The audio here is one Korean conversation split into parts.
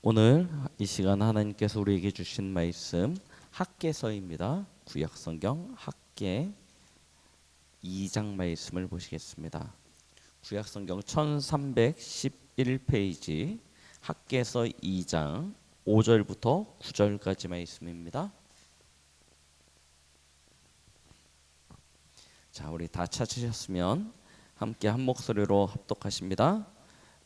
오늘 이 시간 하나님께서 우리에게 주신 말씀 학개서입니다. 구약성경 학개 2장 말씀을 보시겠습니다. 구약성경 1311페이지 학개서 2장 5절부터 9절까지 말씀입니다. 자, 우리 다 찾으셨으면 함께 한 목소리로 합독하십니다.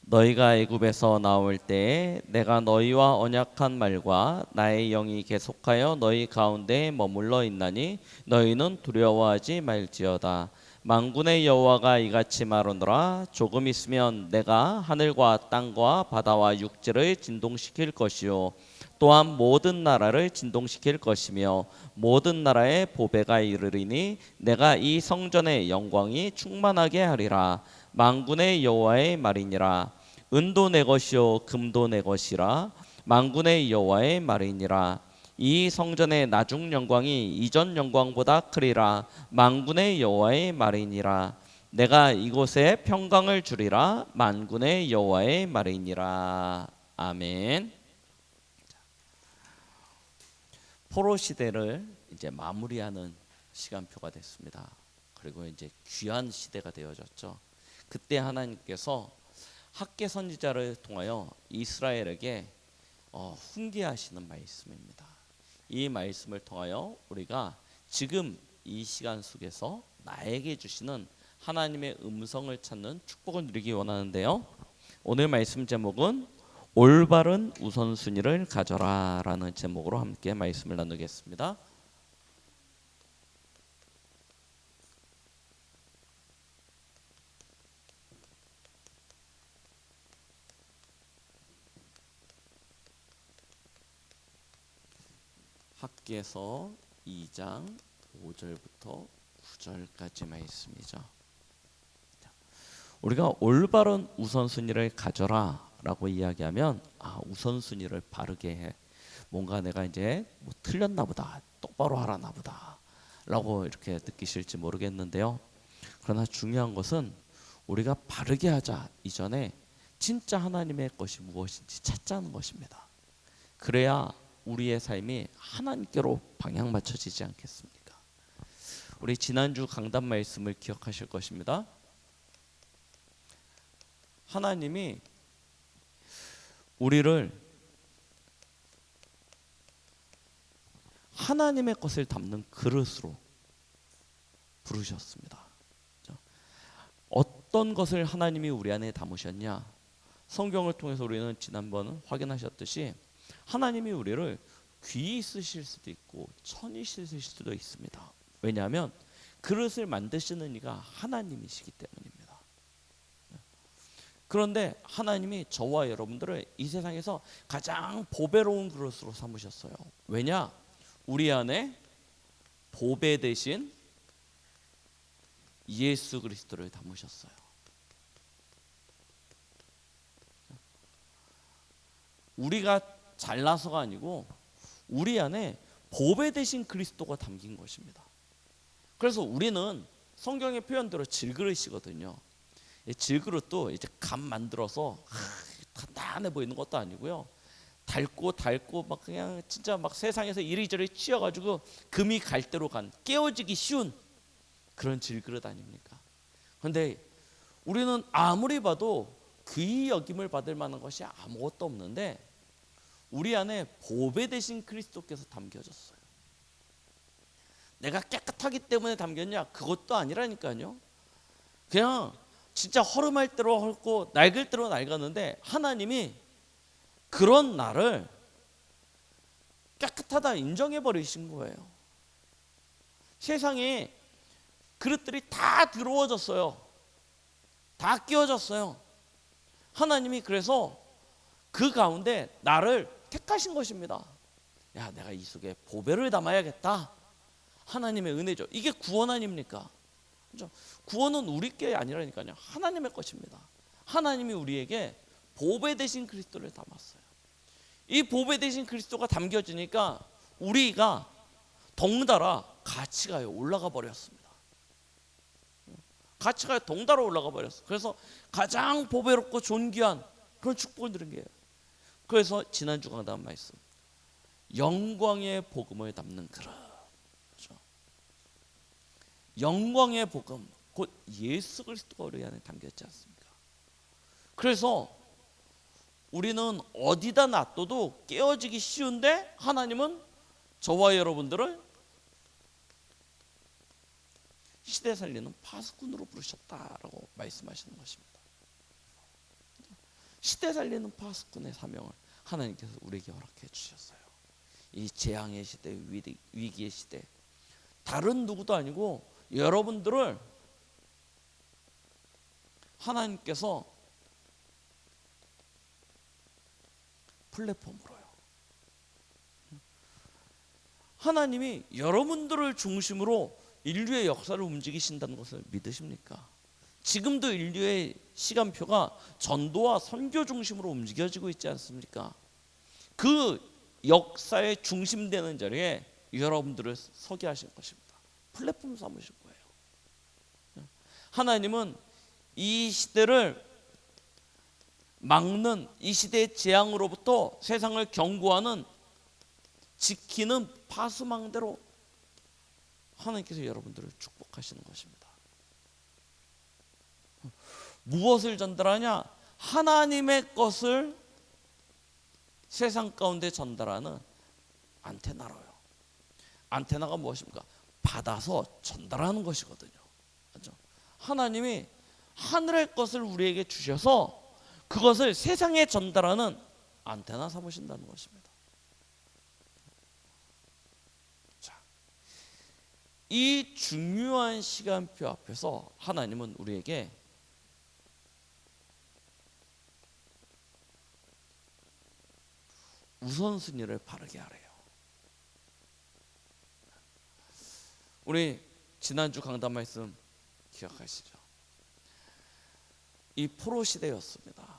너희가 애굽에서 나올 때에 내가 너희와 언약한 말과 나의 영이 계속하여 너희 가운데 머물러 있나니 너희는 두려워하지 말지어다. 만군의 여호와가 이같이 말하노라. 조금 있으면 내가 하늘과 땅과 바다와 육지를 진동시킬 것이요 또한 모든 나라를 진동시킬 것이며 모든 나라의 보배가 이르리니 내가 이 성전의 영광이 충만하게 하리라. 만군의 여호와의 말이니라. 은도 내 것이요 금도 내 것이라. 만군의 여호와의 말이니라. 이 성전의 나중 영광이 이전 영광보다 크리라. 만군의 여호와의 말이니라. 내가 이곳에 평강을 주리라. 만군의 여호와의 말이니라. 아멘. 포로 시대를 이제 마무리하는 시간표가 됐습니다. 그리고 이제 귀한 시대가 되어졌죠. 그때 하나님께서 학개 선지자를 통하여 이스라엘에게 훈계하시는 말씀입니다. 이 말씀을 통하여 우리가 지금 이 시간 속에서 나에게 주시는 하나님의 음성을 찾는 축복을 누리기 원하는데요. 오늘 말씀 제목은 올바른 우선순위를 가져라 라는 제목으로 함께 말씀을 나누겠습니다. 학개서 2장 5절부터 9절까지 말씀이죠. 우리가 올바른 우선순위를 가져라 라고 이야기하면 우선순위를 바르게 해. 뭔가 내가 이제 뭐 틀렸나 보다, 똑바로 하라나 보다 라고 이렇게 느끼실지 모르겠는데요. 그러나 중요한 것은 우리가 바르게 하자 이전에 진짜 하나님의 것이 무엇인지 찾자는 것입니다. 그래야 우리의 삶이 하나님께로 방향 맞춰지지 않겠습니까? 우리 지난주 강단 말씀을 기억하실 것입니다. 하나님이 우리를 하나님의 것을 담는 그릇으로 부르셨습니다. 어떤 것을 하나님이 우리 안에 담으셨냐? 성경을 통해서 우리는 지난번 확인하셨듯이 하나님이 우리를 귀히 쓰실 수도 있고 천히 쓰실 수도 있습니다. 왜냐하면 그릇을 만드시는 이가 하나님이시기 때문입니다. 그런데 하나님이 저와 여러분들을 이 세상에서 가장 보배로운 그릇으로 삼으셨어요. 왜냐? 우리 안에 보배 대신 예수 그리스도를 담으셨어요. 우리가 잘나서가 아니고 우리 안에 보배 대신 그리스도가 담긴 것입니다. 그래서 우리는 성경의 표현대로 질그릇이거든요. 질그릇도 이제 감 만들어서 단단해 보이는 것도 아니고요. 닳고 막 그냥 진짜 막 세상에서 이리저리 치여가지고 금이 갈대로 간 깨어지기 쉬운 그런 질그릇 아닙니까? 그런데 우리는 아무리 봐도 귀히 여김을 받을 만한 것이 아무것도 없는데 우리 안에 보배 되신 그리스도께서 담겨졌어요. 내가 깨끗하기 때문에 담겼냐? 그것도 아니라니까요. 그냥 진짜 허름할 대로 헐고 낡을 대로 낡았는데 하나님이 그런 나를 깨끗하다 인정해 버리신 거예요. 세상에 그릇들이 다 더러워졌어요. 다 끼워졌어요. 하나님이 그래서 그 가운데 나를 택하신 것입니다. 야, 내가 이 속에 보배를 담아야겠다. 하나님의 은혜죠. 이게 구원 아닙니까? 그렇죠? 구원은 우리 게 아니라니까요. 하나님의 것입니다. 하나님이 우리에게 보배 되신 그리스도를 담았어요. 이 보배 되신 그리스도가 담겨지니까 우리가 덩달아 가치가 올라가 버렸습니다. 가치가 덩달아 올라가 버렸어요. 그래서 가장 보배롭고 존귀한 그런 축복을 드린 게 그래서 지난주 강단 말씀, 영광의 복음을 담는 그릇, 그렇죠? 영광의 복음, 곧 예수 그리스도가 우리 안에 담겨 있지 않습니까? 그래서 우리는 어디다 놔둬도 깨어지기 쉬운데 하나님은 저와 여러분들을 시대 살리는 파수꾼으로 부르셨다라고 말씀하시는 것입니다. 시대 살리는 파수꾼의 사명을 하나님께서 우리에게 허락해 주셨어요. 이 재앙의 시대, 위기의 시대, 다른 누구도 아니고 여러분들을 하나님께서 플랫폼으로요, 하나님이 여러분들을 중심으로 인류의 역사를 움직이신다는 것을 믿으십니까? 지금도 인류의 시간표가 전도와 선교 중심으로 움직여지고 있지 않습니까? 그 역사의 중심되는 자리에 여러분들을 서게 하신 것입니다. 플랫폼 삼으신 거예요. 하나님은 이 시대를 막는, 이 시대의 재앙으로부터 세상을 경고하는, 지키는 파수망대로 하나님께서 여러분들을 축복하시는 것입니다. 무엇을 전달하냐? 하나님의 것을 세상 가운데 전달하는 안테나로요. 안테나가 무엇입니까? 받아서 전달하는 것이거든요. 그렇죠? 하나님이 하늘의 것을 우리에게 주셔서 그것을 세상에 전달하는 안테나 삼으신다는 것입니다. 자, 이 중요한 시간표 앞에서 하나님은 우리에게 우선순위를 바르게 하래요. 우리 지난주 강단 말씀 기억하시죠? 이 포로 시대였습니다.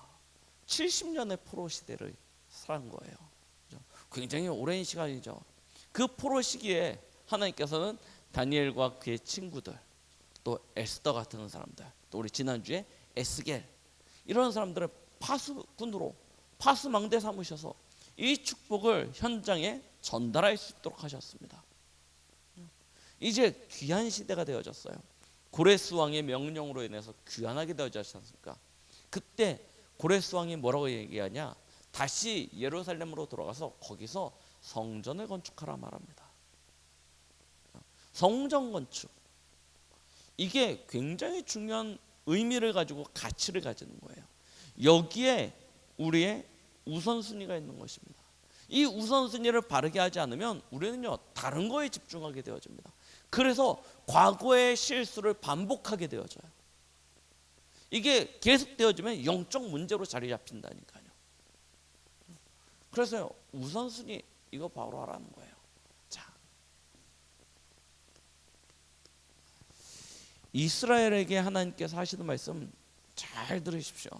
70년의 포로 시대를 살은 거예요. 굉장히 오랜 시간이죠. 그 포로 시기에 하나님께서는 다니엘과 그의 친구들, 또 에스더 같은 사람들, 또 우리 지난주에 에스겔, 이런 사람들을 파수꾼으로, 파수망대 삼으셔서 이 축복을 현장에 전달할 수 있도록 하셨습니다. 이제 귀한 시대가 되어졌어요. 고레스 왕의 명령으로 인해서 귀환하게 되어졌지 않습니까? 그때 고레스 왕이 뭐라고 얘기하냐? 다시 예루살렘으로 돌아가서 거기서 성전을 건축하라 말합니다. 성전 건축, 이게 굉장히 중요한 의미를 가지고 가치를 가지는 거예요. 여기에 우리의 우선순위가 있는 것입니다. 이 우선순위를 바르게 하지 않으면 우리는요, 다른 거에 집중하게 되어집니다. 그래서 과거의 실수를 반복하게 되어져요. 이게 계속되어지면 영적 문제로 자리 잡힌다니까요. 그래서요, 우선순위 이거 바로 하라는 거예요. 자, 이스라엘에게 하나님께서 하시는 말씀 잘 들으십시오.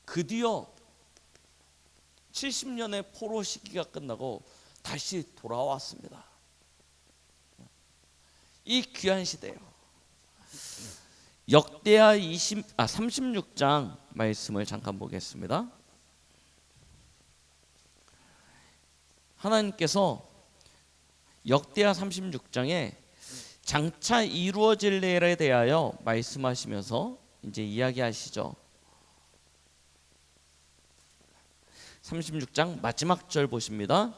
드디어 70년의 포로 시기가 끝나고 다시 돌아왔습니다. 이 귀한 시대요. 역대하 36장 말씀을 잠깐 보겠습니다. 하나님께서 역대하 36장에 장차 이루어질 일에 대하여 말씀하시면서 이제 이야기하시죠. 36장 마지막 절 보십니다.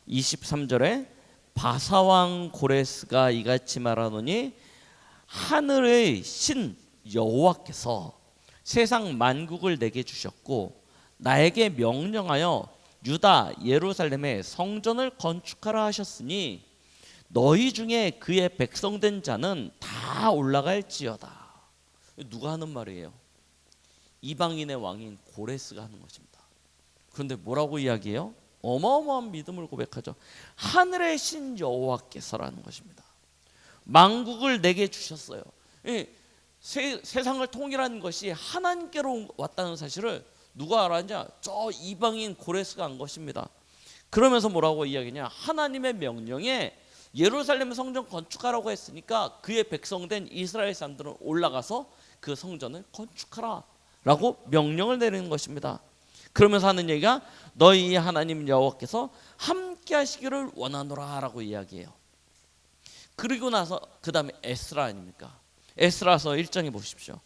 23절에 바사왕 고레스가 이같이 말하노니 하늘의 신 여호와께서 세상 만국을 내게 주셨고 나에게 명령하여 유다 예루살렘에 성전을 건축하라 하셨으니 너희 중에 그의 백성된 자는 다 올라갈지어다. 누가 하는 말이에요? 이방인의 왕인 고레스가 하는 것입니다. 그런데 뭐라고 이야기해요? 어마어마한 믿음을 고백하죠. 하늘의 신 여호와께서라는 것입니다. 만국을 내게 주셨어요. 세상을 통일하는 것이 하나님께로 왔다는 사실을 누가 알았냐? 저 이방인 고레스가 한 것입니다. 그러면서 뭐라고 이야기냐? 하나님의 명령에 예루살렘 성전 건축하라고 했으니까 그의 백성된 이스라엘 사람들은 올라가서 그 성전을 건축하라 라고 명령을 내리는 것입니다. 그러면서 하는 얘기가 너희 하나님 여호와께서 함께 하시기를 원하노라 라고 이야기해요. 그리고 나서 그 다음에 에스라 아닙니까? 에스라서 1장에 보십시오.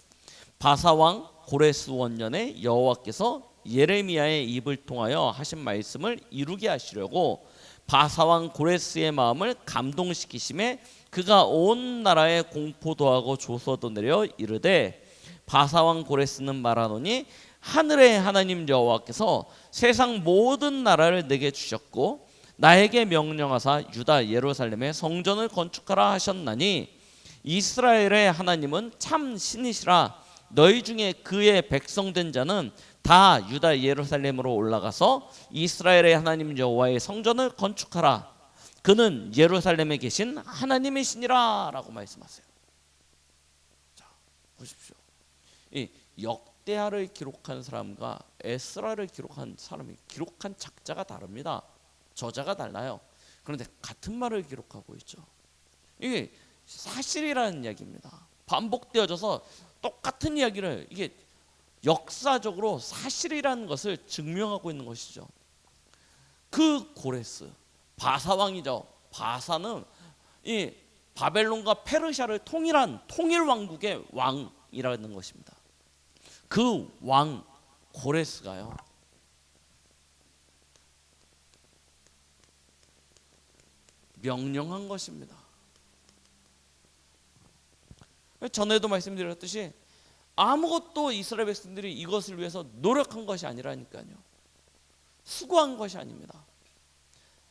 바사왕 고레스 원년에 여호와께서 예레미야의 입을 통하여 하신 말씀을 이루게 하시려고 바사왕 고레스의 마음을 감동시키심에 그가 온 나라에 공포도 하고 조서도 내려 이르되 바사왕 고레스는 말하노니 하늘의 하나님 여호와께서 세상 모든 나라를 내게 주셨고 나에게 명령하사 유다 예루살렘에 성전을 건축하라 하셨나니 이스라엘의 하나님은 참 신이시라. 너희 중에 그의 백성된 자는 다 유다 예루살렘으로 올라가서 이스라엘의 하나님 여호와의 성전을 건축하라. 그는 예루살렘에 계신 하나님이시니라 라고 말씀하세요. 자, 보십시오. 이 역대하를 기록한 사람과 에스라를 기록한 사람이 기록한 작자가 다릅니다. 저자가 달라요. 그런데 같은 말을 기록하고 있죠. 이게 사실이라는 이야기입니다. 반복되어져서 똑같은 이야기를 이게 역사적으로 사실이라는 것을 증명하고 있는 것이죠. 그 고레스 바사왕이죠. 바사는 이 바벨론과 페르시아를 통일한 통일 왕국의 왕이라는 것입니다. 그 왕 고레스가요, 명령한 것입니다. 전에도 말씀드렸듯이 아무것도 이스라엘 백성들이 이것을 위해서 노력한 것이 아니라니까요. 수고한 것이 아닙니다.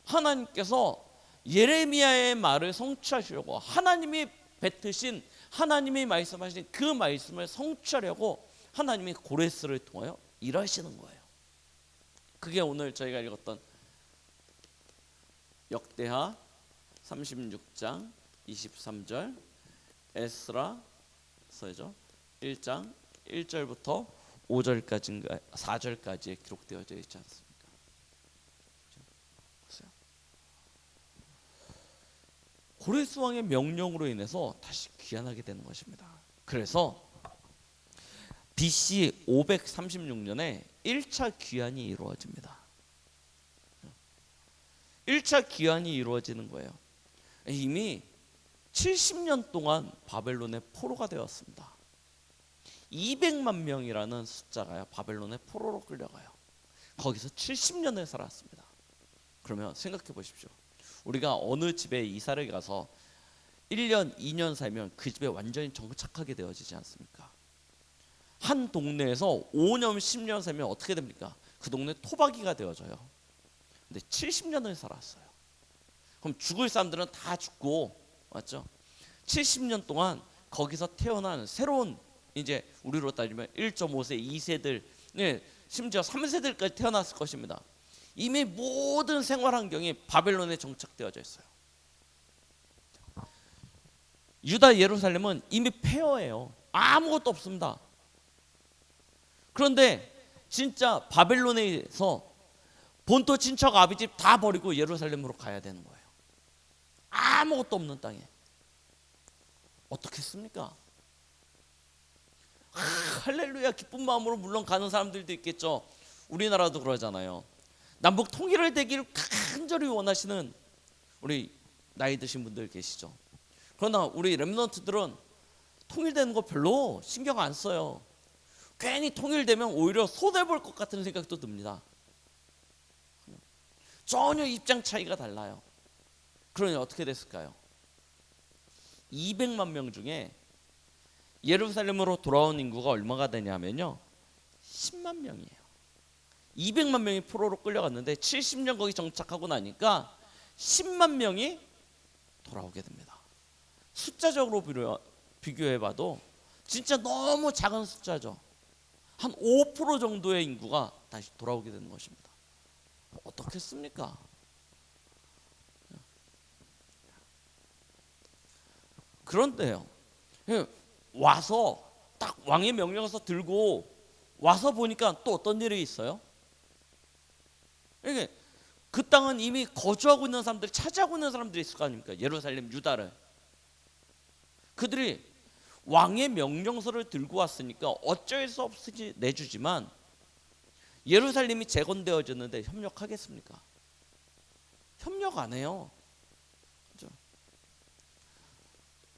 하나님께서 예레미야의 말을 성취하시려고, 하나님이 뱉으신, 하나님이 말씀하신 그 말씀을 성취하려고 하나님이 고레스를 통하여 일하시는 거예요. 그게 오늘 저희가 읽었던 역대하 36장 23절, 에스라서죠 1장 1절부터 5절까지인가 4절까지에 기록되어져 있지 않습니까? 보세요. 고레스 왕의 명령으로 인해서 다시 귀환하게 되는 것입니다. 그래서 BC 536년에 1차 귀환이 이루어집니다. 1차 귀환이 이루어지는 거예요. 이미 70년 동안 바벨론의 포로가 되었습니다. 200만 명이라는 숫자가요, 바벨론의 포로로 끌려가요. 거기서 70년을 살았습니다. 그러면 생각해 보십시오. 우리가 어느 집에 이사를 가서 1년, 2년 살면 그 집에 완전히 정착하게 되어지지 않습니까? 한 동네에서 5년, 10년 살면 어떻게 됩니까? 그 동네 토박이가 되어져요. 근데 70년을 살았어요. 그럼 죽을 사람들은 다 죽고, 맞죠? 70년 동안 거기서 태어난 새로운, 이제 우리로 따지면 1.5세, 2세들, 네, 심지어 3세들까지 태어났을 것입니다. 이미 모든 생활 환경이 바벨론에 정착되어져 있어요. 유다 예루살렘은 이미 폐허예요. 아무것도 없습니다. 그런데 진짜 바벨론에서 본토 친척 아비집 다 버리고 예루살렘으로 가야 되는 거예요. 아무것도 없는 땅에. 어떻겠습니까? 할렐루야 기쁜 마음으로 물론 가는 사람들도 있겠죠. 우리나라도 그러잖아요. 남북 통일을 되기를 간절히 원하시는 우리 나이 드신 분들 계시죠. 그러나 우리 렘넌트들은 통일되는 거 별로 신경 안 써요. 괜히 통일되면 오히려 손해볼 것 같은 생각도 듭니다. 전혀 입장 차이가 달라요. 그러니 어떻게 됐을까요? 200만 명 중에 예루살렘으로 돌아온 인구가 얼마가 되냐면요, 10만 명이에요. 200만 명이 포로로 끌려갔는데 70년 거기 정착하고 나니까 10만 명이 돌아오게 됩니다. 숫자적으로 비교해봐도 진짜 너무 작은 숫자죠. 한 5% 정도의 인구가 다시 돌아오게 되는 것입니다. 어떻겠습니까? 그런데요, 와서 딱 왕의 명령에서 들고 와서 보니까 또 어떤 일이 있어요? 이게 그 땅은 이미 거주하고 있는 사람들이, 차지하고 있는 사람들이 있을 거 아닙니까? 예루살렘, 유다를. 그들이 왕의 명령서를 들고 왔으니까 어쩔 수 없이 내주지만 예루살렘이 재건되어졌는데 협력하겠습니까? 협력 안 해요. 그렇죠?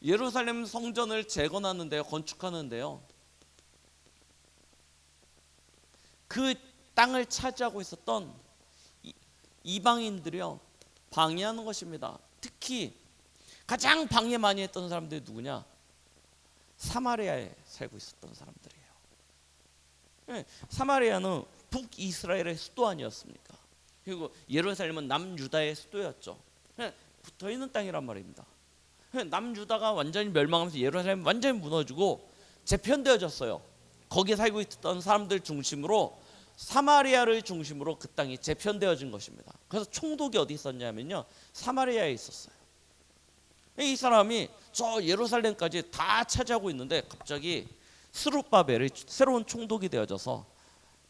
예루살렘 성전을 재건하는데요, 건축하는데요, 그 땅을 차지하고 있었던 이방인들이요 방해하는 것입니다. 특히 가장 방해 많이 했던 사람들이 누구냐? 사마리아에 살고 있었던 사람들이에요. 네, 사마리아는 북이스라엘의 수도 아니었습니까? 그리고 예루살렘은 남유다의 수도였죠. 네, 붙어있는 땅이란 말입니다. 네, 남유다가 완전히 멸망하면서 예루살렘이 완전히 무너지고 재편되어졌어요. 거기에 살고 있던 사람들 중심으로 사마리아를 중심으로 그 땅이 재편되어진 것입니다. 그래서 총독이 어디 있었냐면요, 사마리아에 있었어요. 이 사람이 저 예루살렘까지 다 차지하고 있는데 갑자기 스룹바벨이 새로운 총독이 되어져서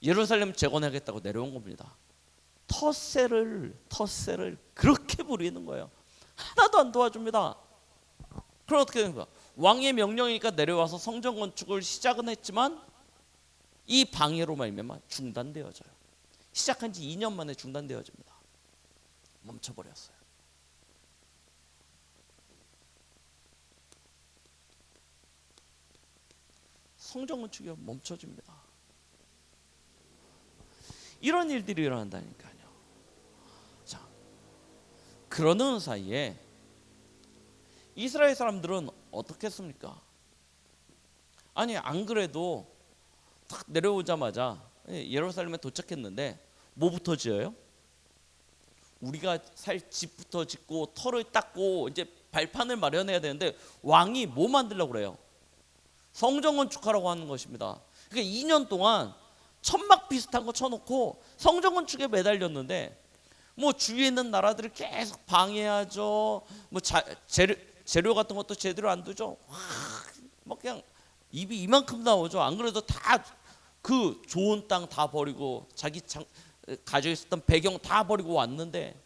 예루살렘 재건하겠다고 내려온 겁니다. 텃세를 그렇게 부리는 거예요. 하나도 안 도와줍니다. 그럼 어떻게 되는 거야? 왕의 명령이니까 내려와서 성전 건축을 시작은 했지만 이 방해로 말미암아 중단되어져요. 시작한 지 2년 만에 중단되어집니다. 멈춰버렸어요. 성전 건축이 멈춰집니다. 이런 일들이 일어난다니까요. 자, 그러는 사이에 이스라엘 사람들은 어떻게 했습니까? 아니, 안 그래도 딱 내려오자마자 예루살렘에 도착했는데 뭐부터 지어요? 우리가 살 집부터 짓고 터를 닦고 이제 발판을 마련해야 되는데 왕이 뭐 만들려고 그래요? 성전 건축하라고 하는 것입니다. 그러니까 2년 동안 천막 비슷한 거 쳐놓고 성전 건축에 매달렸는데 뭐 주위에 있는 나라들이 계속 방해하죠. 뭐 재료 같은 것도 제대로 안 두죠. 뭐 그냥 입이 이만큼 나오죠. 안 그래도 다 그 좋은 땅 다 버리고 자기 가지고 있었던 배경 다 버리고 왔는데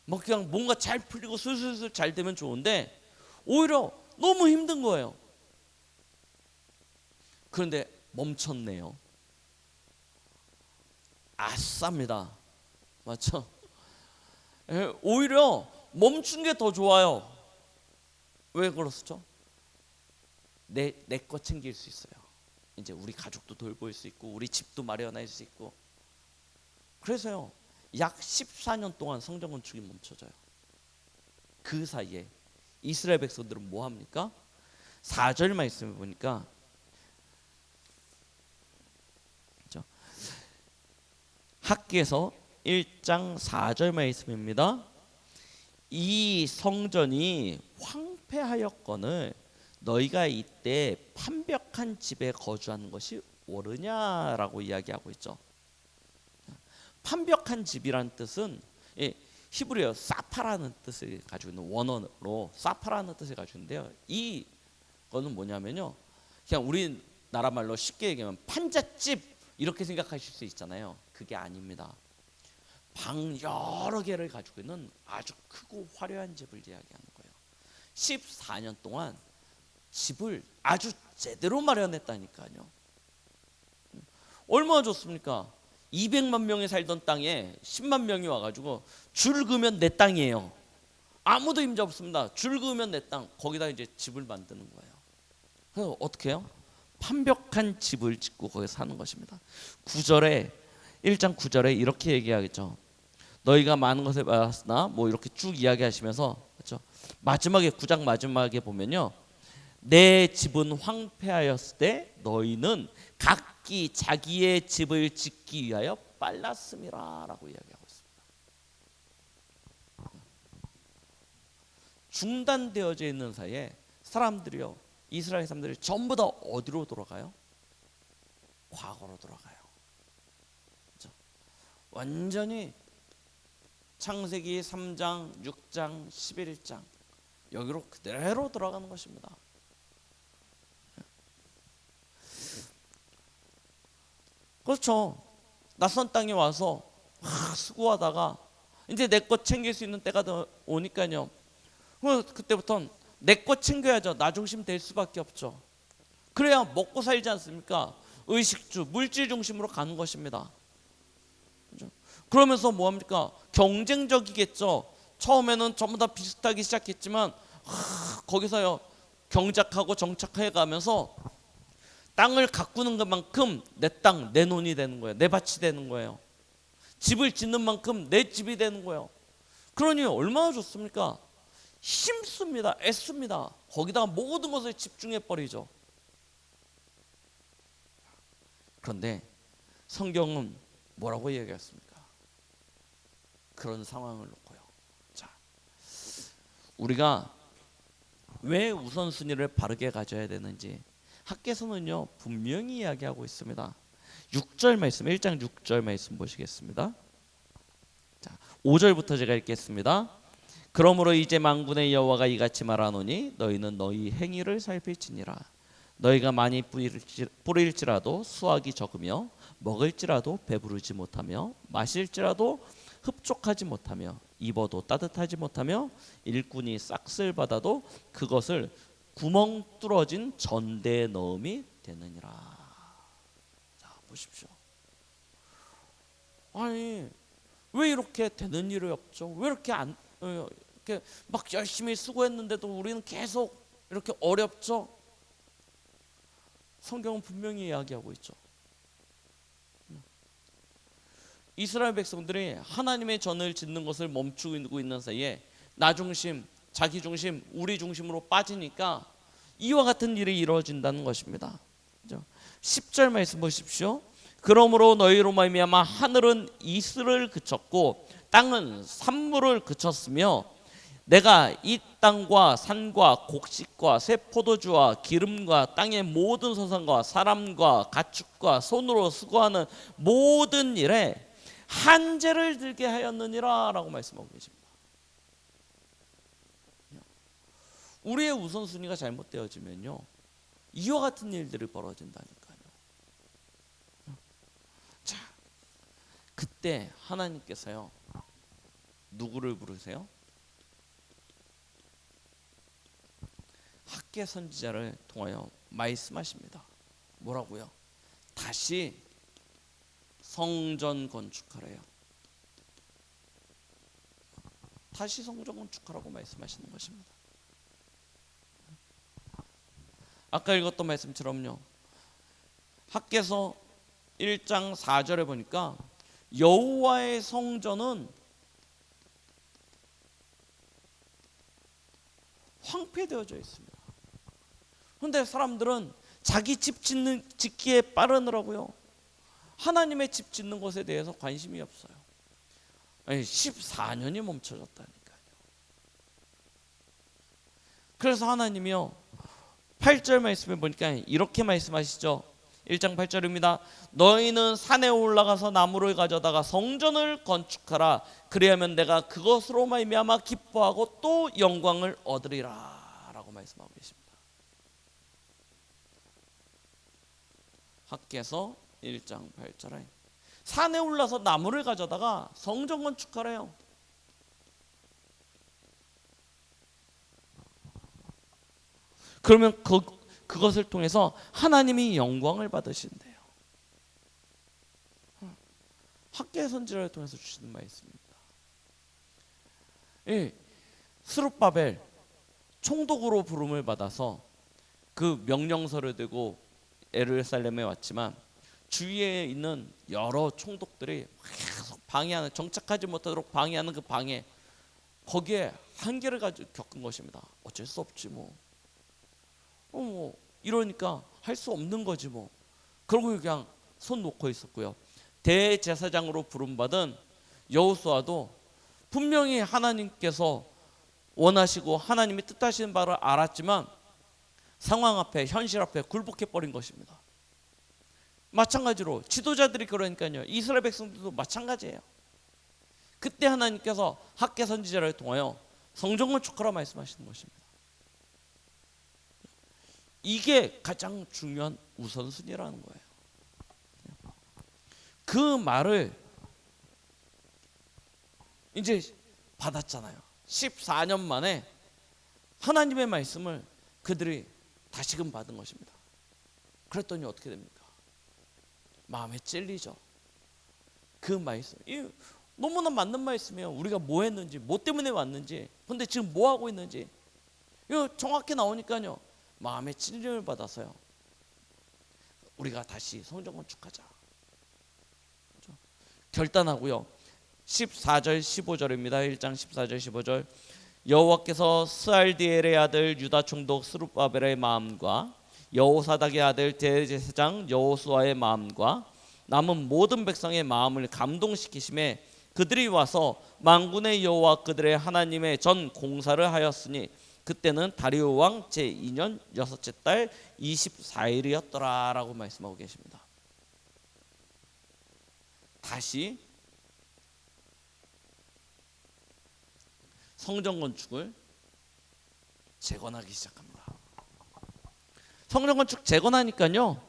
뭐 그냥 뭔가 잘 풀리고 슬슬 잘 되면 좋은데 오히려 너무 힘든 거예요. 그런데 멈췄네요. 아쌉니다. 맞죠? 오히려 멈춘 게 더 좋아요. 왜 그렇죠? 내 거 챙길 수 있어요. 이제 우리 가족도 돌볼 수 있고 우리 집도 마련할 수 있고. 그래서요, 약 14년 동안 성전 건축이 멈춰져요. 그 사이에 이스라엘 백성들은 뭐 합니까? 4절 말씀을 보니까 학기에서 1장 4절 말씀입니다. 이 성전이 황폐하였거늘 너희가 이때 판벽한 집에 거주하는 것이 옳으냐라고 이야기하고 있죠. 판벽한 집이라는 뜻은 히브리어 사파라는 뜻을 가지고 있는 원어로 사파라는 뜻을 가지고 있는데요. 이거는 뭐냐면요, 그냥 우리나라 말로 쉽게 얘기하면 판잣집 이렇게 생각하실 수 있잖아요. 그게 아닙니다. 방 여러 개를 가지고 있는 아주 크고 화려한 집을 이야기하는 거예요. 14년 동안 집을 아주 제대로 마련했다니까요. 얼마나 좋습니까? 200만 명이 살던 땅에 10만 명이 와가지고 줄 그으면 내 땅이에요. 아무도 임자 없습니다. 줄 그으면 내 땅. 거기다 이제 집을 만드는 거예요. 그래서 어떻게 해요? 판벽한 집을 짓고 거기서 사는 것입니다. 9절에 1장 9절에 이렇게 얘기하겠죠. 너희가 많은 것을 받았으나 뭐 이렇게 쭉 이야기하시면서, 그렇죠? 마지막에 9장 마지막에 보면요, 내 집은 황폐하였을 때 너희는 각기 자기의 집을 짓기 위하여 빨랐음이라라고 이야기하고 있습니다. 중단되어져 있는 사이에 사람들이요, 이스라엘 사람들이 전부 다 어디로 돌아가요? 과거로 돌아가요. 그렇죠? 완전히 창세기 3장, 6장, 11장 여기로 그대로 돌아가는 것입니다. 그렇죠. 낯선 땅에 와서 수고하다가 이제 내 것 챙길 수 있는 때가 오니까요, 그때부터는 내 것 챙겨야죠. 나 중심 될 수밖에 없죠. 그래야 먹고 살지 않습니까? 의식주, 물질 중심으로 가는 것입니다. 그러면서 뭐합니까? 경쟁적이겠죠. 처음에는 전부 다 비슷하게 시작했지만 거기서요 경작하고 정착해 가면서 땅을 가꾸는 것만큼 내 땅, 내 논이 되는 거예요. 내 밭이 되는 거예요. 집을 짓는 만큼 내 집이 되는 거예요. 그러니 얼마나 좋습니까? 힘씁니다. 애씁니다. 거기다가 모든 것을 집중해 버리죠. 그런데 성경은 뭐라고 얘기했습니까? 그런 상황을 놓고요. 자, 우리가 왜 우선순위를 바르게 가져야 되는지 학개서는요 분명히 이야기하고 있습니다. 6절 말씀, 1장 6절 말씀 보시겠습니다. 자, 5절부터 제가 읽겠습니다. 그러므로 이제 만군의 여호와가 이같이 말하노니 너희는 너희 행위를 살필지니라. 너희가 많이 뿌릴지라도 수확이 적으며 먹을지라도 배부르지 못하며 마실지라도 흡족하지 못하며 입어도 따뜻하지 못하며 일꾼이 싹쓸 받아도 그것을 구멍 뚫어진 전대에 넣음이 되느니라. 자, 보십시오. 아니 왜 이렇게 되는 일이 없죠? 왜 이렇게 이렇게 막 열심히 수고했는데도 우리는 계속 이렇게 어렵죠? 성경은 분명히 이야기하고 있죠. 이스라엘 백성들이 하나님의 전을 짓는 것을 멈추고 있는 사이에 나 중심, 자기 중심, 우리 중심으로 빠지니까 이와 같은 일이 이루어진다는 것입니다. 10절 말씀 보십시오. 그러므로 너희로 말미암아 하늘은 이슬을 그쳤고 땅은 산물을 그쳤으며 내가 이 땅과 산과 곡식과 새 포도주와 기름과 땅의 모든 소산과 사람과 가축과 손으로 수고하는 모든 일에 한제를 들게 하였느니라 라고 말씀하고 계십니다. 우리의 우선순위가 잘못되어지면요 이와 같은 일들이 벌어진다니까요. 자, 그때 하나님께서요 누구를 부르세요? 학개 선지자를 통하여 말씀하십니다. 뭐라고요? 다시 성전 건축하래요. 다시 성전 건축하라고 말씀하시는 것입니다. 아까 읽었던 말씀처럼요 학개서 1장 4절에 보니까 여호와의 성전은 황폐되어져 있습니다. 그런데 사람들은 자기 집 짓기에 빠르느라고요 하나님의 집 짓는 것에 대해서 관심이 없어요. 아니 14년이 멈춰졌다니까요. 그래서 하나님이요 8절 말씀에 보니까 이렇게 말씀하시죠. 1장 8절입니다. 너희는 산에 올라가서 나무를 가져다가 성전을 건축하라. 그리하면 내가 그것으로 말미암아 기뻐하고 또 영광을 얻으리라 라고 말씀하고 계십니다. 학개서 1장 8절에 산에 올라서 나무를 가져다가 성전 건축하래요. 그러면 그것을 통해서 하나님이 영광을 받으신대요. 학개 선지자를 통해서 주시는 말씀입니다. 스룹바벨 총독으로 부름을 받아서 그 명령서를 들고 예루살렘에 왔지만 주위에 있는 여러 총독들이 계속 방해하는, 정착하지 못하도록 방해하는 그 방해, 거기에 한계를 겪은 것입니다. 어쩔 수 없지 이러니까 할 수 없는 거지 그러고 그냥 손 놓고 있었고요. 대제사장으로 부름받은 여호수아도 분명히 하나님께서 원하시고 하나님이 뜻하시는 바를 알았지만 상황 앞에, 현실 앞에 굴복해 버린 것입니다. 마찬가지로 지도자들이 그러니까요. 이스라엘 백성들도 마찬가지예요. 그때 하나님께서 학개 선지자를 통하여 성전 건축하라 말씀하시는 것입니다. 이게 가장 중요한 우선순위라는 거예요. 그 말을 이제 받았잖아요. 14년 만에 하나님의 말씀을 그들이 다시금 받은 것입니다. 그랬더니 어떻게 됩니까? 마음에 찔리죠. 그 말씀, 이 너무나 맞는 말씀이에요. 우리가 뭐 했는지, 뭐 때문에 왔는지, 근데 지금 뭐 하고 있는지 이거 정확히 나오니까요. 마음의 찔림을 받아서요. 우리가 다시 성전 건축하자. 그렇죠? 결단하고요. 14절 15절입니다. 1장 14절 15절. 여호와께서 스알디엘의 아들 유다 총독 스룹바벨의 마음과 여호사닥의 아들 대제사장 여호수아의 마음과 남은 모든 백성의 마음을 감동시키심에 그들이 와서 만군의 여호와 그들의 하나님의 전 공사를 하였으니 그때는 다리오 왕 제2년 여섯째 달 24일이었더라 라고 말씀하고 계십니다. 다시 성전 건축을 재건하기 시작합니다. 성전 건축 재건하니까요,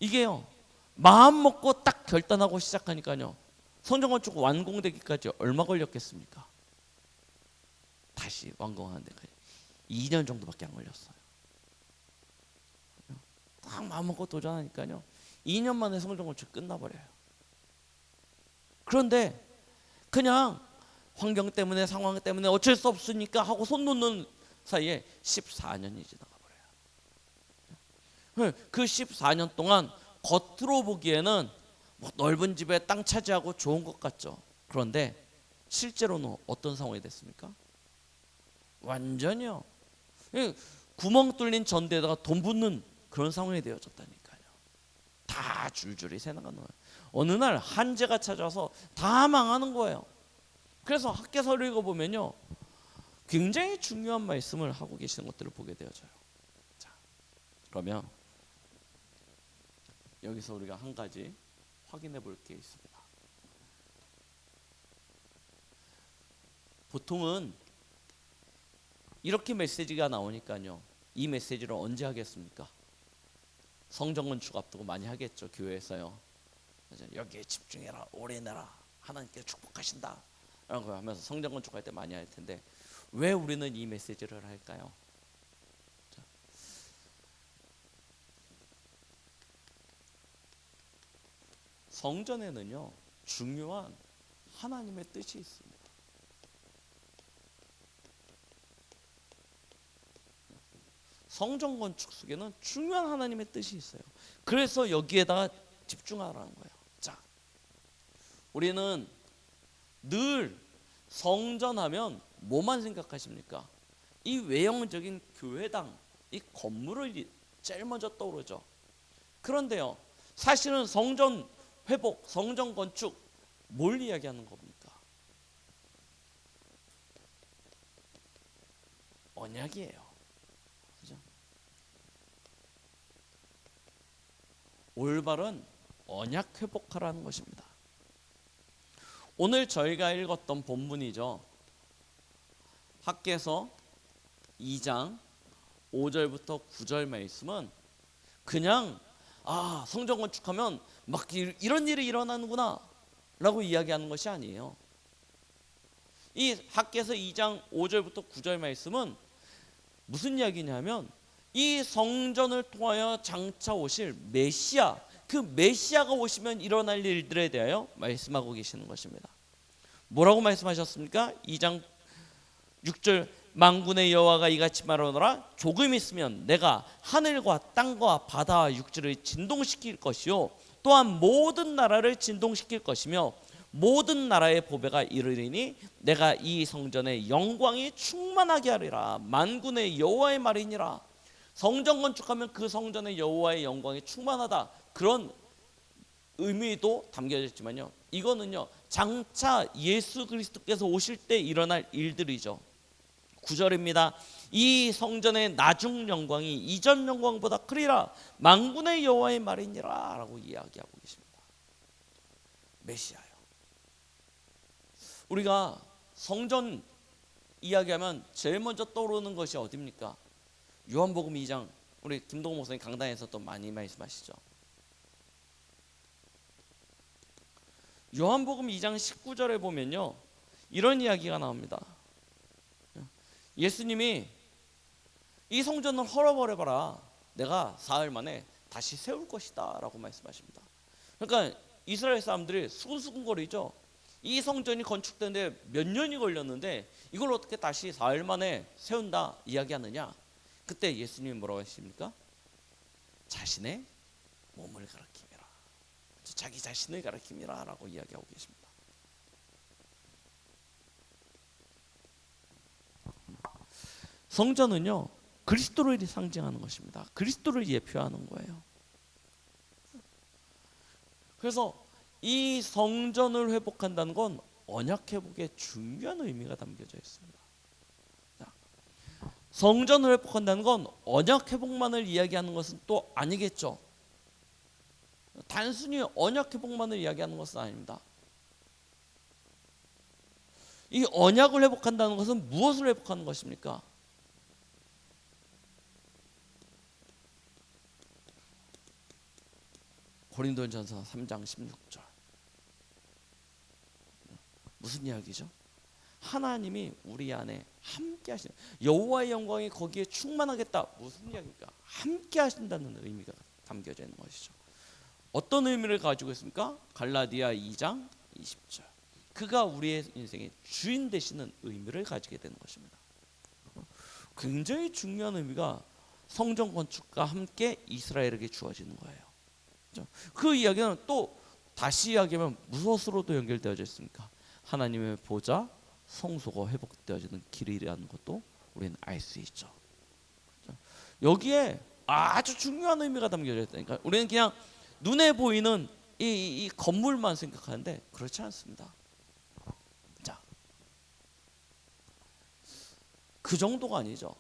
이게요, 마음 먹고 딱 결단하고 시작하니까요, 성전 건축 완공되기까지 얼마 걸렸겠습니까? 다시 완공하는 데까지 2년 정도밖에 안 걸렸어요. 딱 마음 먹고 도전하니까요, 2년 만에 성전 건축 끝나버려요. 그런데 그냥 환경 때문에, 상황 때문에 어쩔 수 없으니까 하고 손 놓는 사이에 14년이 지나가 버려요. 그 14년 동안 겉으로 보기에는 뭐 넓은 집에 땅 차지하고 좋은 것 같죠. 그런데 실제로는 어떤 상황이 됐습니까? 완전히요, 구멍 뚫린 전대에다가 돈 붓는 그런 상황이 되어졌다니까요. 다 줄줄이 새나가는 거예요. 어느 날 한재가 찾아와서 다 망하는 거예요. 그래서 학개서를 읽어보면요, 굉장히 중요한 말씀을 하고 계시는 것들을 보게 되어져요. 자, 그러면 여기서 우리가 한 가지 확인해 볼 게 있습니다. 보통은 이렇게 메시지가 나오니까요, 이 메시지를 언제 하겠습니까? 성전 건축 앞두고 많이 하겠죠. 교회에서요, 여기에 집중해라, 오래 내라, 하나님께 축복하신다 라는 거 하면서 성전 건축할 때 많이 할 텐데, 왜 우리는 이 메시지를 할까요? 자, 성전에는요, 중요한 하나님의 뜻이 있습니다. 성전 건축 속에는 중요한 하나님의 뜻이 있어요. 그래서 여기에다가 집중하라는 거예요. 자, 우리는 늘 성전하면 뭐만 생각하십니까? 이 외형적인 교회당, 이 건물을 제일 먼저 떠오르죠. 그런데요, 사실은 성전 회복, 성전 건축 뭘 이야기하는 겁니까? 언약이에요. 그죠? 올바른 언약 회복하라는 것입니다. 오늘 저희가 읽었던 본문이죠. 학개서 2장 5절부터 9절 말씀은 그냥 성전 건축하면 막 이런 일이 일어나는구나 라고 이야기하는 것이 아니에요. 이 학개서 2장 5절부터 9절 말씀은 무슨 이야기냐면, 이 성전을 통하여 장차 오실 메시아, 그 메시아가 오시면 일어날 일들에 대하여 말씀하고 계시는 것입니다. 뭐라고 말씀하셨습니까? 2장 6절, 만군의 여호와가 이같이 말하노라, 조금 있으면 내가 하늘과 땅과 바다와 육지를 진동시킬 것이요 또한 모든 나라를 진동시킬 것이며 모든 나라의 보배가 이르리니 내가 이 성전의 영광이 충만하게 하리라. 만군의 여호와의 말이니라. 성전 건축하면 그 성전의 여호와의 영광이 충만하다, 그런 의미도 담겨져 있지만요, 이거는요 장차 예수 그리스도께서 오실 때 일어날 일들이죠. 9절입니다. 이 성전의 나중 영광이 이전 영광보다 크리라. 만군의 여호와의 말이니라 라고 이야기하고 계십니다. 메시아요. 우리가 성전 이야기하면 제일 먼저 떠오르는 것이 어디입니까? 요한복음 2장, 우리 김동호 목사님 강단에서 또 많이 말씀하시죠. 요한복음 2장 19절에 보면요, 이런 이야기가 나옵니다. 예수님이 이 성전을 헐어버려봐라, 내가 사흘 만에 다시 세울 것이다 라고 말씀하십니다. 그러니까 이스라엘 사람들이 수근수근거리죠. 이 성전이 건축되는데 몇 년이 걸렸는데 이걸 어떻게 다시 4일 만에 세운다 이야기하느냐. 그때 예수님이 뭐라고 하십니까? 자신의 몸을 가리킴이라. 자기 자신을 가리킴이라 라고 이야기하고 계십니다. 성전은요 그리스도를 상징하는 것입니다. 그리스도를 예표하는 거예요. 그래서 이 성전을 회복한다는 건 언약 회복에 중요한 의미가 담겨져 있습니다. 성전을 회복한다는 건 언약 회복만을 이야기하는 것은 또 아니겠죠. 단순히 언약 회복만을 이야기하는 것은 아닙니다. 이 언약을 회복한다는 것은 무엇을 회복하는 것입니까? 고린도전서 3장 16절. 무슨 이야기죠? 하나님이 우리 안에 함께 하시는, 여호와의 영광이 거기에 충만하겠다. 무슨 이야기입니까? 함께 하신다는 의미가 담겨져 있는 것이죠. 어떤 의미를 가지고 있습니까? 갈라디아 2장 20절. 그가 우리의 인생의 주인 되시는 의미를 가지게 되는 것입니다. 굉장히 중요한 의미가 성전 건축과 함께 이스라엘에게 주어지는 거예요. 그 이야기는 또 다시 이야기하면 무엇으로도 연결되어져 있습니까? 하나님의 보좌, 성소가 회복되어지는 길이라는 것도 우리는 알 수 있죠. 여기에 아주 중요한 의미가 담겨져 있다니까. 우리는 그냥 눈에 보이는 이 건물만 생각하는데 그렇지 않습니다. 자, 그 정도가 아니죠.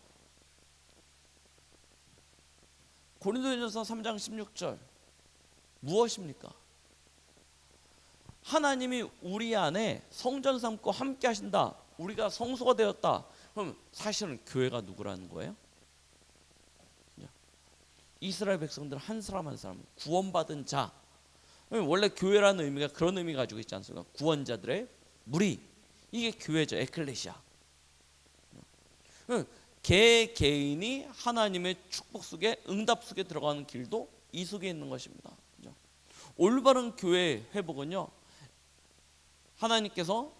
고린도전서 3장 16절 무엇입니까? 하나님이 우리 안에 성전 삼고 함께 하신다. 우리가 성소가 되었다. 그럼 사실은 교회가 누구라는 거예요? 이스라엘 백성들 한 사람 한 사람 구원받은 자. 원래 교회라는 의미가 그런 의미 가지고 있지 않습니까? 구원자들의 무리. 이게 교회죠. 에클레시아. 개인이 하나님의 축복 속에, 응답 속에 들어가는 길도 이 속에 있는 것입니다. 올바른 교회 회복은요, 하나님께서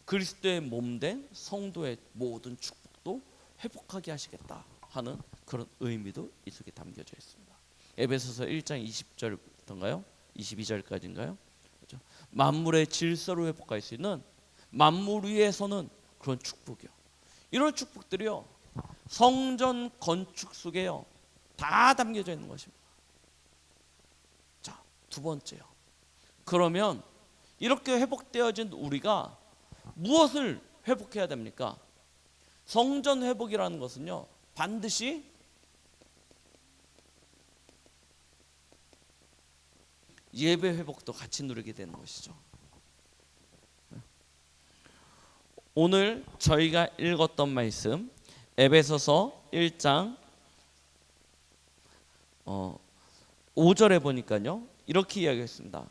그리스도의 몸된 성도의 모든 축복도 회복하게 하시겠다 하는 그런 의미도 이 속에 담겨져 있습니다. 에베소서 1장 20절부터인가요? 22절까지인가요? 그렇죠? 만물의 질서를 회복할 수 있는, 만물 위에 서는 그런 축복이요. 이런 축복들이요, 성전 건축 속에요 다 담겨져 있는 것입니다. 자, 두 번째요. 그러면 이렇게 회복되어진 우리가 무엇을 회복해야 됩니까? 성전 회복이라는 것은요, 반드시 예배 회복도 같이 누리게 되는 것이죠. 오늘 저희가 읽었던 말씀 에베소서 1장 5절에 보니까요 이렇게 이야기했습니다.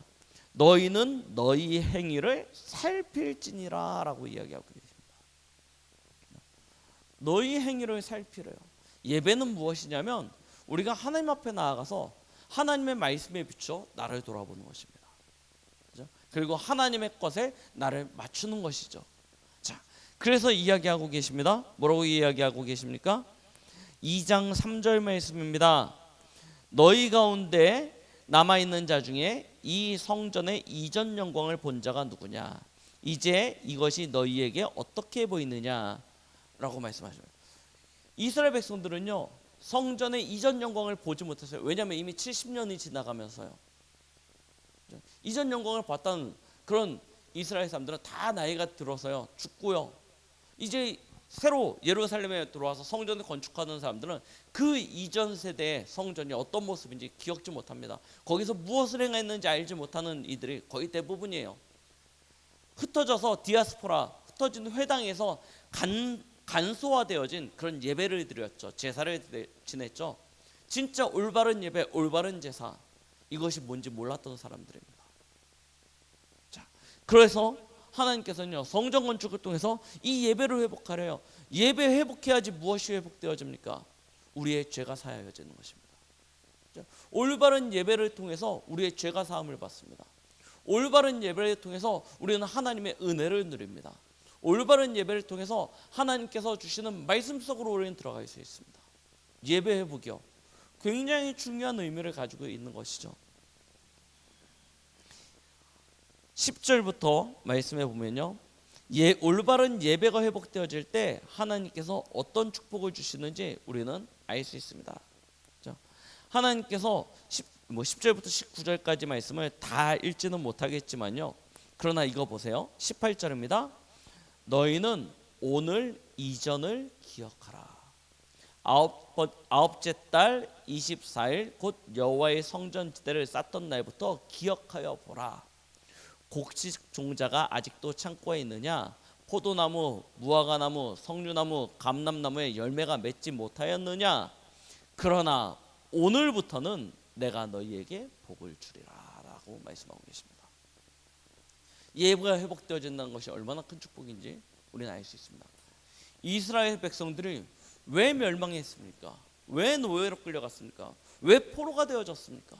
너희는 너희 행위를 살필지니라 라고 이야기하고 계십니다. 너희 행위를 살피래요. 예배는 무엇이냐면 우리가 하나님 앞에 나아가서 하나님의 말씀에 비춰 나를 돌아보는 것입니다. 그렇죠? 그리고 하나님의 것에 나를 맞추는 것이죠. 자, 그래서 이야기하고 계십니다. 뭐라고 이야기하고 계십니까? 2장 3절 말씀입니다. 너희 가운데 남아있는 자 중에 이 성전의 이전 영광을 본 자가 누구냐? 이제 이것이 너희에게 어떻게 보이느냐? 라고 말씀하셔요. 이스라엘 백성들은요, 성전의 이전 영광을 보지 못했어요. 왜냐하면 이미 70년이 지나가면서요. 이전 영광을 봤던 그런 이스라엘 사람들은 다 나이가 들어서요 죽고요. 이제 새로 예루살렘에 들어와서 성전을 건축하는 사람들은 그 이전 세대의 성전이 어떤 모습인지 기억지 못합니다. 거기서 무엇을 행했는지 알지 못하는 이들이 거의 대부분이에요. 흩어져서 디아스포라, 흩어진 회당에서 간소화되어진 그런 예배를 드렸죠. 제사를 지냈죠. 진짜 올바른 예배, 올바른 제사, 이것이 뭔지 몰랐던 사람들입니다. 자, 그래서 하나님께서는요 성전 건축을 통해서 이 예배를 회복하래요. 예배 회복해야지 무엇이 회복되어집니까? 우리의 죄가 사하여지는 것입니다. 올바른 예배를 통해서 우리의 죄가 사함을 받습니다. 올바른 예배를 통해서 우리는 하나님의 은혜를 누립니다. 올바른 예배를 통해서 하나님께서 주시는 말씀 속으로 우리는 들어갈 수 있습니다. 예배 회복이요, 굉장히 중요한 의미를 가지고 있는 것이죠. 10절부터 말씀해 보면요, 올바른 예배가 회복되어질 때 하나님께서 어떤 축복을 주시는지 우리는 알 수 있습니다. 하나님께서 10절부터 19절까지 말씀을 다 읽지는 못하겠지만요, 그러나 이거 보세요. 18절입니다. 너희는 오늘 이전을 기억하라. 아홉째 달 24일 곧 여호와의 성전지대를 쌓던 날부터 기억하여 보라. 곡식 종자가 아직도 창고에 있느냐? 포도나무, 무화과나무, 석류나무, 감람나무에 열매가 맺지 못하였느냐? 그러나 오늘부터는 내가 너희에게 복을 주리라 라고 말씀하고 계십니다. 예배가 회복되어진다는 것이 얼마나 큰 축복인지 우리는 알 수 있습니다. 이스라엘 백성들이 왜 멸망했습니까? 왜 노예로 끌려갔습니까? 왜 포로가 되어졌습니까?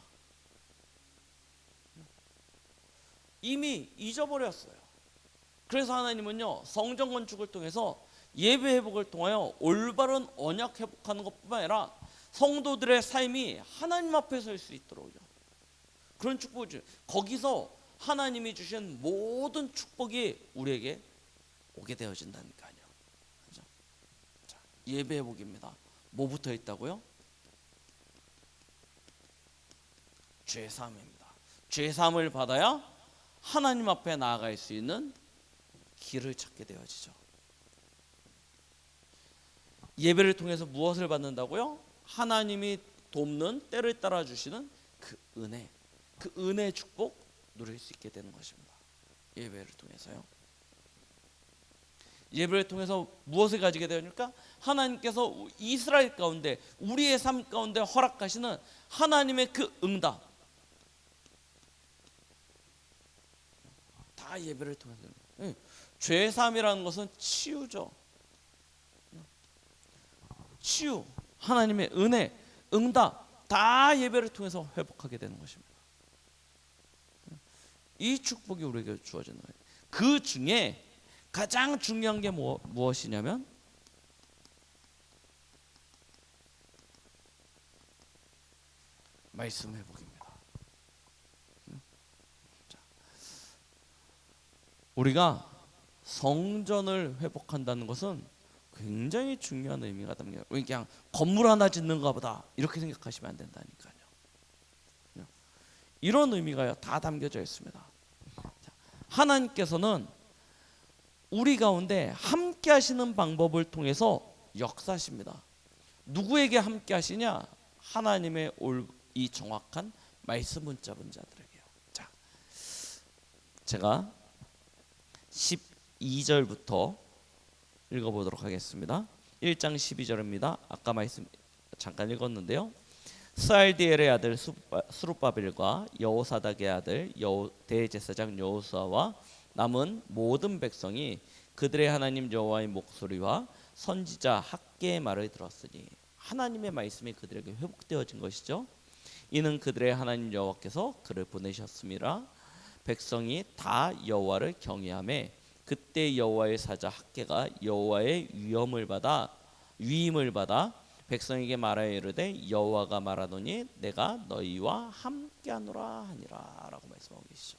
이미 잊어버렸어요. 그래서 하나님은요, 성전 건축을 통해서 예배 회복을 통하여 올바른 언약 회복하는 것뿐만 아니라 성도들의 삶이 하나님 앞에 설 수 있도록요, 그런 축복을 주요. 거기서 하나님이 주신 모든 축복이 우리에게 오게 되어진다니까요. 그렇죠? 자, 예배 회복입니다. 뭐 붙어 있다고요? 죄 사함입니다. 죄 사함을 받아야 하나님 앞에 나아갈 수 있는 길을 찾게 되어지죠. 예배를 통해서 무엇을 받는다고요? 하나님이 돕는, 때를 따라 주시는 그 은혜, 그 은혜의 축복 누릴 수 있게 되는 것입니다. 예배를 통해서요. 예배를 통해서 무엇을 가지게 되니까 하나님께서 이스라엘 가운데, 우리의 삶 가운데 허락하시는 하나님의 그 응답, 다 예배를 통해서. 죄사함이라는 것은 치유죠. 치유, 하나님의 은혜, 응답, 다 예배를 통해서 회복하게 되는 것입니다. 이 축복이 우리에게 주어지는 거예요. 그 중에 가장 중요한 게 무엇이냐면 말씀 회복입니다. 우리가 성전을 회복한다는 것은 굉장히 중요한 의미가 담겨요. 그냥 건물 하나 짓는가 보다 이렇게 생각하시면 안 된다니까요. 이런 의미가 다 담겨져 있습니다. 하나님께서는 우리 가운데 함께 하시는 방법을 통해서 역사하십니다. 누구에게 함께 하시냐? 하나님의 이 정확한 말씀 붙잡은 자들에게요. 자, 제가 12절부터 읽어보도록 하겠습니다. 1장 12절입니다. 아까 말씀 잠깐 읽었는데요. 스알디엘의 아들 스룹바벨과 여호사닥의 아들 대제사장 여호수아와 남은 모든 백성이 그들의 하나님 여호와의 목소리와 선지자 학개의 말을 들었으니, 하나님의 말씀이 그들에게 회복되어진 것이죠. 이는 그들의 하나님 여호와께서 그를 보내셨음이라. 백성이 다 여호와를 경외하며 그때 여호와의 사자 학개가 여호와의 위임을 받아 백성에게 말하여 이르되 여호와가 말하노니 내가 너희와 함께하노라 하니라 라고 말씀하고 계시죠.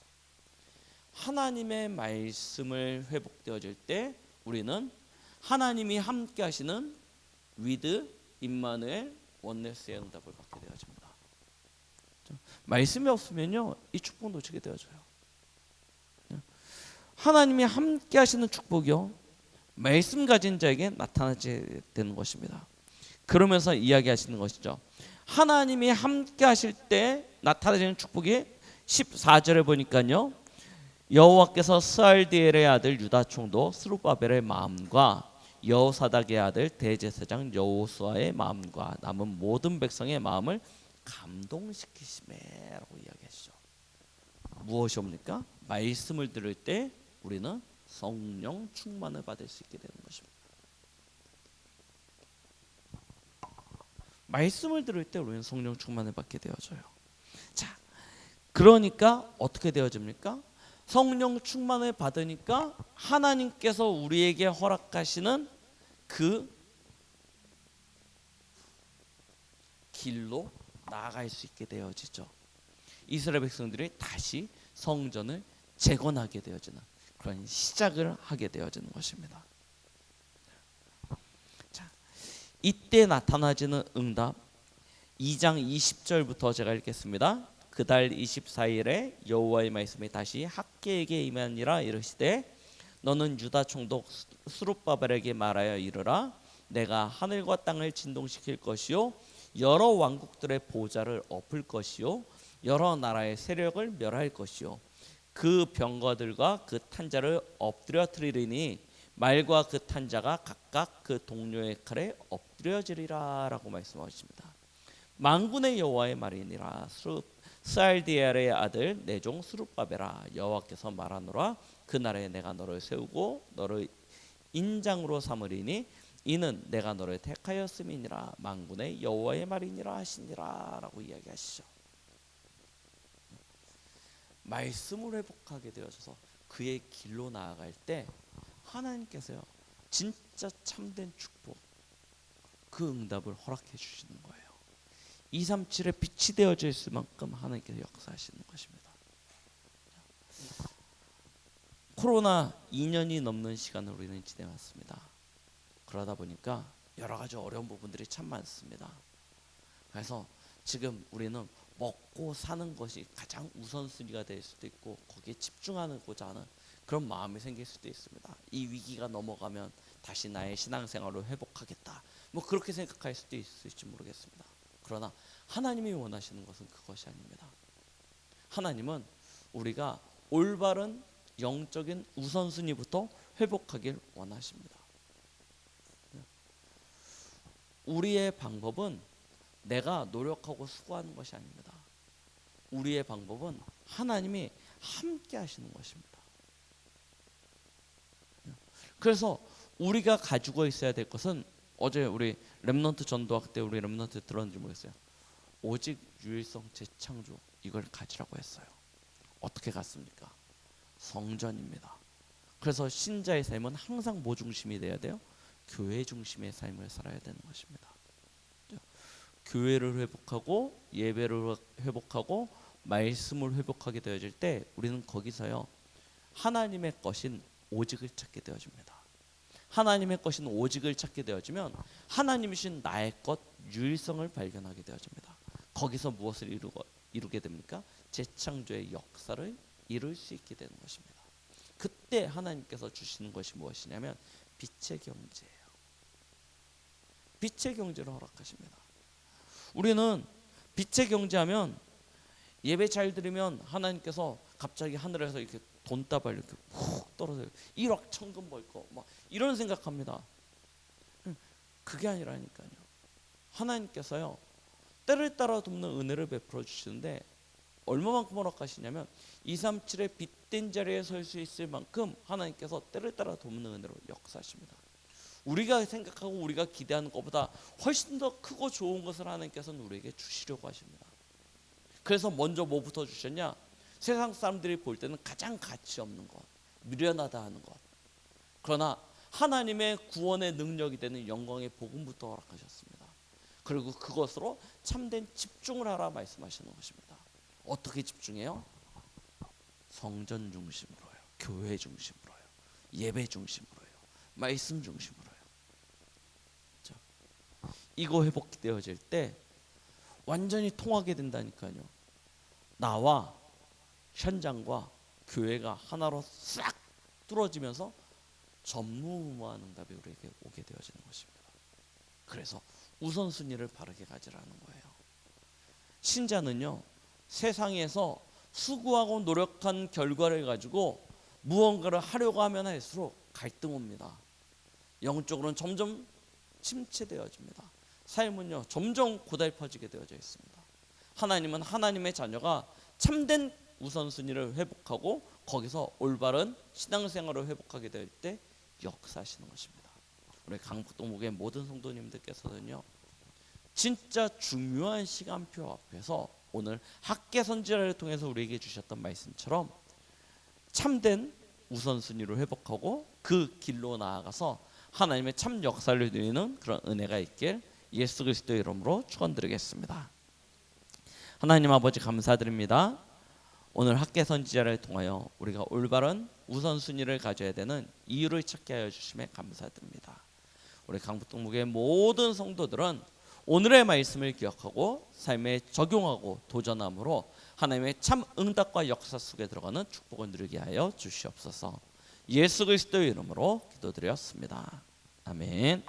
하나님의 말씀을 회복되어질 때 우리는 하나님이 함께 하시는 위드 임마누엘 원네스의 응답을 받게 되어집니다. 말씀이 없으면요, 이 축복 놓치게 되어져요. 하나님이 함께 하시는 축복이요, 말씀 가진 자에게 나타나게 되는 것입니다. 그러면서 이야기하시는 것이죠. 하나님이 함께 하실 때 나타나는 축복이 14절에 보니까요, 여호와께서 스알디엘의 아들 유다 총독 스룹바벨의 마음과 여호사닥의 아들 대제사장 여호수아의 마음과 남은 모든 백성의 마음을 감동시키시매라고 이야기하시죠. 무엇이옵니까? 말씀을 들을 때 우리는 성령 충만을 받을 수 있게 되는 것입니다. 말씀을 들을 때 우리는 성령 충만을 받게 되어져요. 자, 그러니까 어떻게 되어집니까? 성령 충만을 받으니까 하나님께서 우리에게 허락하시는 그 길로 나아갈 수 있게 되어지죠. 이스라엘 백성들이 다시 성전을 재건하게 되어지는 그런 시작을 하게 되어지는 것입니다. 자, 이때 나타나지는 응답 2장 20절부터 제가 읽겠습니다. 그달 24일에 여호와의 말씀이 다시 학개에게 임하니라. 이르시되 너는 유다 총독 스룹바벨에게 말하여 이르라. 내가 하늘과 땅을 진동시킬 것이요 여러 왕국들의 보좌를 엎을 것이요 여러 나라의 세력을 멸할 것이요 그 병거들과 그 탄자를 엎드려뜨리리니 말과 그 탄자가 각각 그 동료의 칼에 엎드려지리라 라고 말씀하십니다. 만군의 여호와의 말이니라. 스알디엘의 아들 내 종 스룹바벨아, 여호와께서 말하노라. 그날에 내가 너를 세우고 너를 인장으로 삼으리니 이는 내가 너를 택하였음이니라. 만군의 여호와의 말이니라 하시니라 라고 이야기하시죠. 말씀을 회복하게 되어져서 그의 길로 나아갈 때 하나님께서요 진짜 참된 축복, 그 응답을 허락해 주시는 거예요. 237에 빛이 되어져 있을 만큼 하나님께서 역사하시는 것입니다. 코로나 2년이 넘는 시간을 우리는 지내왔습니다. 그러다 보니까 여러 가지 어려운 부분들이 참 많습니다. 그래서 지금 우리는 먹고 사는 것이 가장 우선순위가 될 수도 있고 거기에 집중하고자 하는 그런 마음이 생길 수도 있습니다. 이 위기가 넘어가면 다시 나의 신앙생활을 회복하겠다, 뭐 그렇게 생각할 수도 있을지 모르겠습니다. 그러나 하나님이 원하시는 것은 그것이 아닙니다. 하나님은 우리가 올바른 영적인 우선순위부터 회복하길 원하십니다. 우리의 방법은 내가 노력하고 수고하는 것이 아닙니다. 우리의 방법은 하나님이 함께 하시는 것입니다. 그래서 우리가 가지고 있어야 될 것은, 어제 우리 렘넌트 전도학 때 우리 렘넌트 들었는지 모르겠어요. 오직 유일성 재창조, 이걸 가지라고 했어요. 어떻게 갔습니까? 성전입니다. 그래서 신자의 삶은 항상 뭐 중심이 돼야 돼요? 교회 중심의 삶을 살아야 되는 것입니다. 교회를 회복하고 예배를 회복하고 말씀을 회복하게 되어질 때 우리는 거기서요 하나님의 것인 오직을 찾게 되어집니다. 하나님의 것인 오직을 찾게 되어지면 하나님이신 나의 것 유일성을 발견하게 되어집니다. 거기서 무엇을 이루게 됩니까? 재창조의 역사를 이룰 수 있게 되는 것입니다. 그때 하나님께서 주시는 것이 무엇이냐면 빛의 경제예요. 빛의 경제를 허락하십니다. 우리는 빛의 경제하면 예배 잘 드리면 하나님께서 갑자기 하늘에서 이렇게 돈다발 이렇게 훅 떨어져요. 1억 천금 벌 거 막 이런 생각합니다. 그게 아니라니까요. 하나님께서요 때를 따라 돕는 은혜를 베풀어 주시는데 얼마만큼 허락하시냐면 237의 빛된 자리에 설 수 있을 만큼 하나님께서 때를 따라 돕는 은혜로 역사하십니다. 우리가 생각하고 우리가 기대하는 것보다 훨씬 더 크고 좋은 것을 하나님께서는 우리에게 주시려고 하십니다. 그래서 먼저 뭐부터 주셨냐? 세상 사람들이 볼 때는 가장 가치 없는 것, 미련하다 하는 것. 그러나 하나님의 구원의 능력이 되는 영광의 복음부터 허락하셨습니다. 그리고 그것으로 참된 집중을 하라 말씀하시는 것입니다. 어떻게 집중해요? 성전 중심으로요, 교회 중심으로요, 예배 중심으로요, 말씀 중심으로요. 그렇죠? 이거 회복되어질 때 완전히 통하게 된다니까요. 나와 현장과 교회가 하나로 싹 뚫어지면서 전무후무한 응답이 우리에게 오게 되어지는 것입니다. 그래서 우선순위를 바르게 가지라는 거예요. 신자는요 세상에서 수고하고 노력한 결과를 가지고 무언가를 하려고 하면 할수록 갈등 옵니다. 영적으로는 점점 침체되어집니다. 삶은요 점점 고달퍼지게 되어져 있습니다. 하나님은 하나님의 자녀가 참된 우선순위를 회복하고 거기서 올바른 신앙생활을 회복하게 될 때 역사하시는 것입니다. 우리 강북동목의 모든 성도님들께서는요 진짜 중요한 시간표 앞에서 오늘 학계 선지자를 통해서 우리에게 주셨던 말씀처럼 참된 우선순위로 회복하고 그 길로 나아가서 하나님의 참 역사를 누리는 그런 은혜가 있길 예수 그리스도의 이름으로 축원드리겠습니다. 하나님 아버지 감사드립니다. 오늘 학계 선지자를 통하여 우리가 올바른 우선순위를 가져야 되는 이유를 찾게 하여 주심에 감사드립니다. 우리 강북동목의 모든 성도들은 오늘의 말씀을 기억하고 삶에 적용하고 도전함으로 하나님의 참 응답과 역사 속에 들어가는 축복을 누리게 하여 주시옵소서. 예수 그리스도의 이름으로 기도드렸습니다. 아멘.